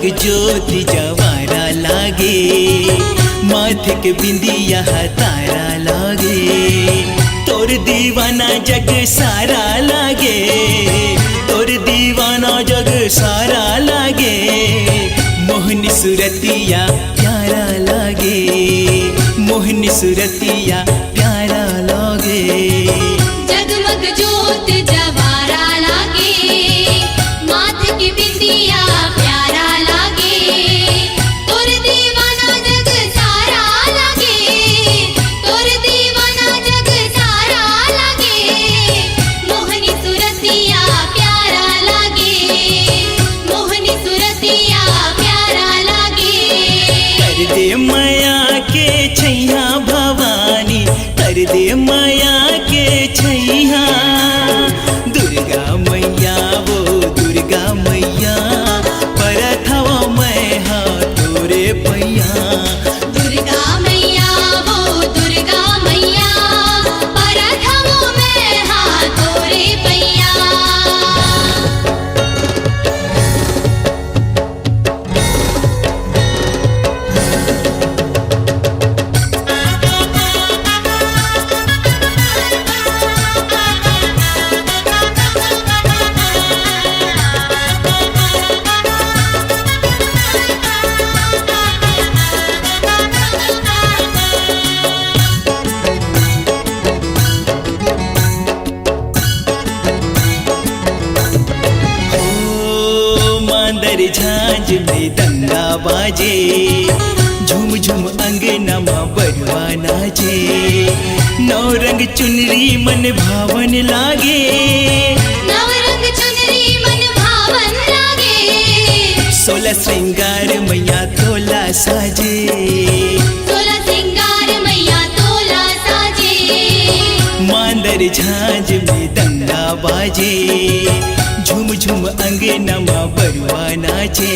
जगमग ज्योति जवारा लागे, माथे के बिंदिया तारा लागे, तोर दीवाना जग सारा लागे, तोर दीवाना जग सारा लागे, मोहनी सुरतिया प्यारा लागे, मोहनी सुरतिया प्यारा लागे। जगमग ज्योत जवारा लागे, माथे की बिंदिया प्यारा लागे, तोर दीवाना जग सारा लागे, तोर दीवाना जग सारा लागे, मोहनी सुरतिया प्यारा लागे, मोहनी सुरतिया प्यारा लागे। कर दे माया के छैया भवानी, कर दे माया के छैया, दुर्गा मैया वो दुर्गा मैया, परथवा मैं तोरे पैया। दुर्गा मैया वो दुर्गा मैया, परथवो में हाथ तोरे पैया। मांदर झांझ में दंगा बाजे, झुम झुम अंगना माँ बरुआ नाचे, नौ रंग चुनरी मन भावन लागे, नवरंग चुनरी मन भावन लागे, 16 श्रृंगार मैया तोला साजे, 16 सिंगार मैया तोला साजे। मांदर झांझ में दंगा बाजे, झुम झुम अंगना माँ बरुआ नाचे,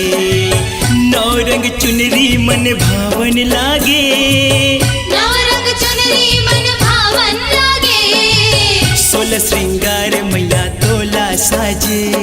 नौ रंग चुनरी मन भावन लागे, नवरंग चुनरी मन भावन लागे, 16 श्रृंगार मैया तोला साजे।